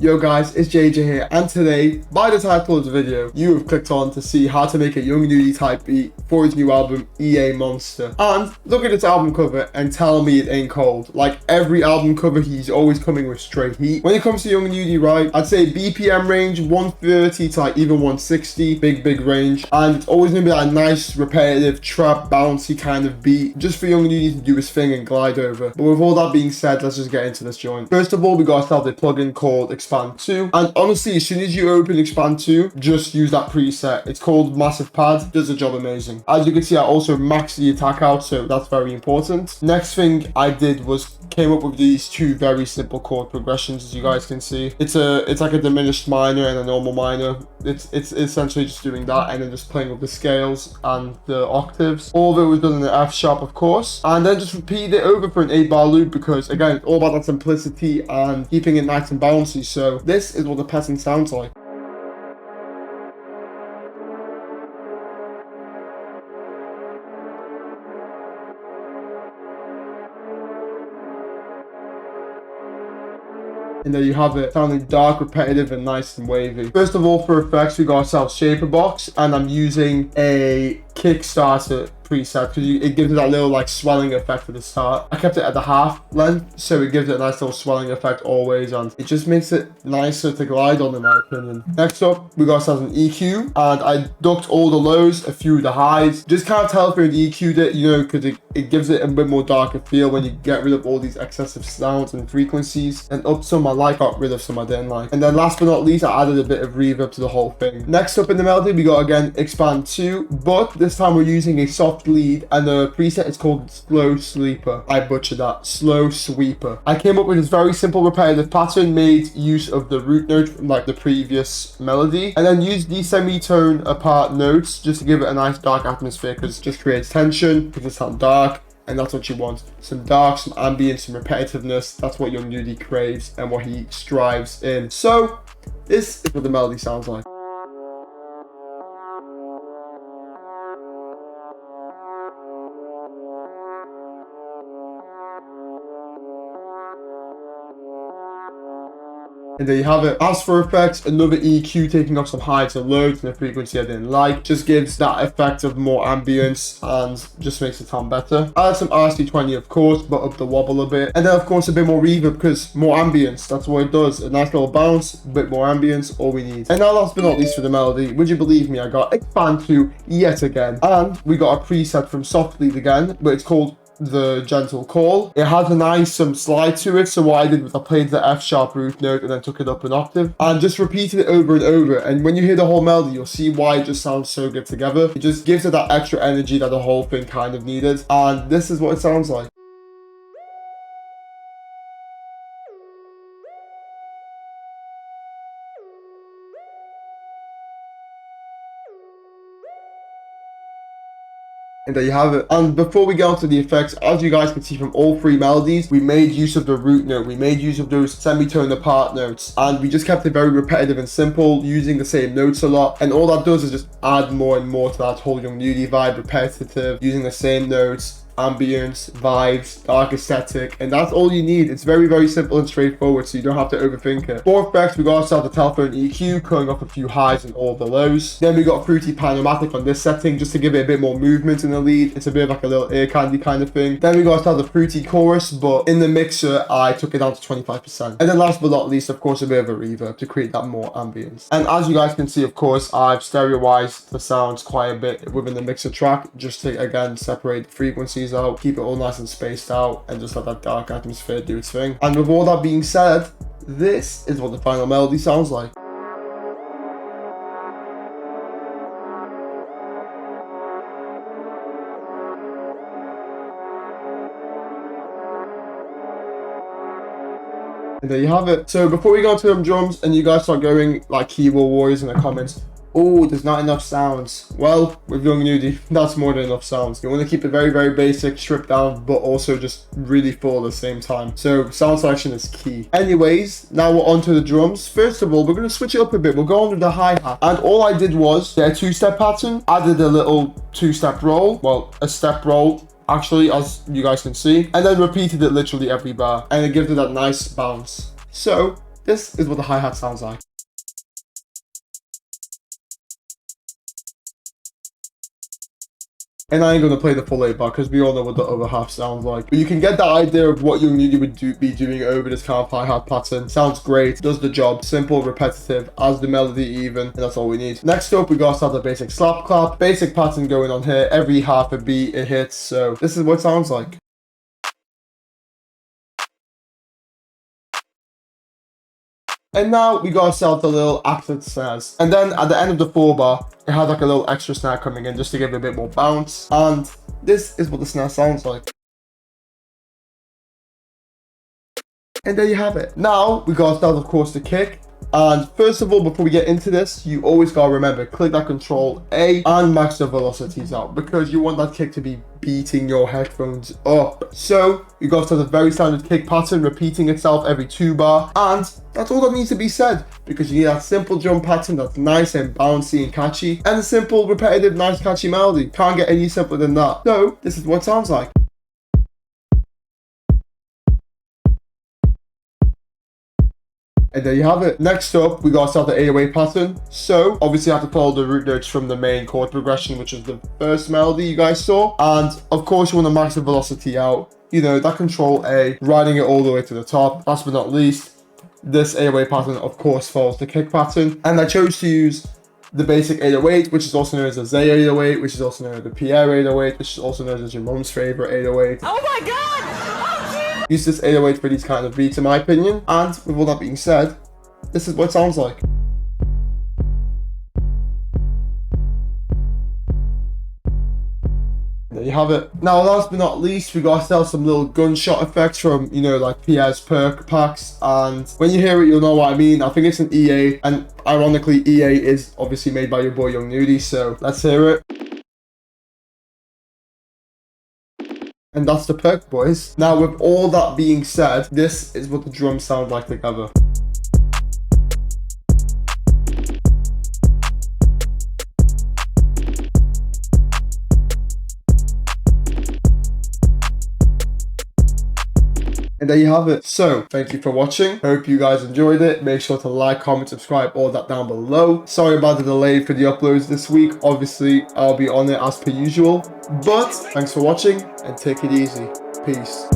Yo guys, it's JJ here, and today, by the title of the video, you have clicked on to see how to make a Young Nudy type beat for his new album, EA Monster. And look at this album cover and tell me it ain't cold. Like every album cover, he's always coming with straight heat. When it comes to Young Nudy, right, I'd say BPM range 130 to like even 160, big range. And it's always gonna be that nice, repetitive, trap, bouncy kind of beat, just for Young Nudy to do his thing and glide over. But with all that being said, let's just get into this joint. First of all, we got ourselves a plugin called Expand 2, and honestly, as soon as you open Expand 2, just use that preset. It's called Massive Pad, does the job amazing. As you can see, I also maxed the attack out, so that's very important. Next thing I did was came up with these two very simple chord progressions, as you guys can see. It's like a diminished minor and a normal minor. It's essentially just doing that and then just playing with the scales and the octaves. All of it was done in the F sharp, of course, and then just repeat it over for an 8-bar loop, because again, it's all about that simplicity and keeping it nice and bouncy. So this is what the pattern sounds like. And there you have it, sounding dark, repetitive, and nice and wavy. First of all, for effects, we got ourselves Shaper Box, and I'm using a Kickstarter preset because it gives it that little like swelling effect at the start. I kept it at the half length, so it gives it a nice little swelling effect always, and it just makes it nicer to glide on, in my opinion. Next up, we got ourselves an EQ, and I ducked all the lows, a few of the highs. Just can't tell if we EQ'd it, you know, because it gives it a bit more darker feel when you get rid of all these excessive sounds and frequencies. And up some I like, got rid of some I didn't like. And then last but not least, I added a bit of reverb to the whole thing. Next up in the melody, we got again Expand 2, but this time we're using a soft lead, and the preset is called Slow Sleeper. I butchered that. Slow Sweeper. I came up with this very simple repetitive pattern, made use of the root note from like the previous melody, and then used these semitone apart notes just to give it a nice dark atmosphere, because it just creates tension, because it sounds dark, and that's what you want. Some dark, some ambient, some repetitiveness. That's what Young Nudy craves and what he strives in. So this is what the melody sounds like. And there you have it. As for effects, another EQ taking off some highs and lows and a frequency I didn't like. Just gives that effect of more ambience and just makes it sound better. Add some RC20, of course, but up the wobble a bit. And then, of course, a bit more reverb, because more ambience. That's what it does. A nice little bounce, a bit more ambience, all we need. And now, last but not least, for the melody, would you believe me, I got Expand 2 yet again. And we got a preset from Soft Lead again, but it's called The Gentle Call. It has a nice slide to it, so what I did was I played the F sharp root note and then took it up an octave and just repeated it over and over. And when you hear the whole melody, you'll see why it just sounds so good together. It just gives it that extra energy that the whole thing kind of needed, and this is what it sounds like. And there you have it. And before we get on to the effects, as you guys can see from all three melodies, we made use of the root note, we made use of those semitone apart notes, and we just kept it very repetitive and simple, using the same notes a lot. And all that does is just add more and more to that whole Young Nudy vibe, repetitive, using the same notes, ambience, vibes, dark aesthetic, and that's all you need. It's very simple and straightforward, so you don't have to overthink it. For effects, we got ourselves a telephone EQ, cutting off a few highs and all the lows. Then we got Fruity Panomatic on this setting, just to give it a bit more movement in the lead. It's a bit of like a little ear candy kind of thing. Then we got ourselves a Fruity Chorus, but in the mixer, I took it down to 25%. And then last but not least, of course, a bit of a reverb to create that more ambience. And as you guys can see, of course, I've stereo-wise the sounds quite a bit within the mixer track, just to, again, separate the frequencies out, keep it all nice and spaced out, and just let that dark atmosphere do its thing. And with all that being said, this is what the final melody sounds like. And there you have it. So before we go into them drums and you guys start going like keyboard warriors in the comments, oh, there's not enough sounds. Well, with Young Nudy, that's more than enough sounds. You want to keep it very basic, stripped down, but also just really full at the same time. So sound selection is key. Anyways, now we're on to the drums. First of all, we're going to switch it up a bit. We'll go on with the hi-hat. And all I did was get a two-step pattern, added a little two-step roll, well, a step roll, actually, as you guys can see, and then repeated it literally every bar, and it gives it that nice bounce. So this is what the hi-hat sounds like. And I ain't gonna play the full 8 bar because we all know what the other half sounds like. But you can get the idea of what your Nudy would be doing over this kind of hi-hat pattern. Sounds great, does the job, simple, repetitive, as the melody even, and that's all we need. Next up, we got to start the basic slap clap. Basic pattern going on here. Every half a beat it hits, so this is what it sounds like. And now we got ourselves a little accented snares. And then at the end of the 4 bar, it had like a little extra snare coming in just to give it a bit more bounce. And this is what the snare sounds like. And there you have it. Now we got ourselves, of course, the kick. And first of all, before we get into this, you always gotta remember, click that Control A and max the velocities out because you want that kick to be beating your headphones up. So you got to have a very standard kick pattern repeating itself every 2 bar, and that's all that needs to be said because you need that simple drum pattern that's nice and bouncy and catchy, and a simple, repetitive, nice, catchy melody. Can't get any simpler than that. So this is what it sounds like. And there you have it. Next up, we got ourselves the 808 pattern. So obviously I have to follow the root notes from the main chord progression, which is the first melody you guys saw. And of course you want to max the velocity out. You know, that Control A, riding it all the way to the top. Last but not least, this 808 pattern of course follows the kick pattern. And I chose to use the basic 808, which is also known as the Zay 808, which is also known as the Pierre 808, which is also known as your mom's favorite 808. Oh my god! Use this 808 for these kind of beats in my opinion. And with all that being said, this is what it sounds like. There you have it. Now last but not least, we got ourselves some little gunshot effects from, you know, like Pierre's perk packs, and when you hear it you'll know what I mean. I think it's an EA, and ironically EA is obviously made by your boy Young Nudy, so let's hear it. And that's the perk, boys. Now with all that being said, this is what the drums sound like together. And there you have it. So, thank you for watching. Hope you guys enjoyed it. Make sure to like, comment, subscribe, all that down below. Sorry about the delay for the uploads this week. Obviously, I'll be on it as per usual. But, thanks for watching and take it easy. Peace.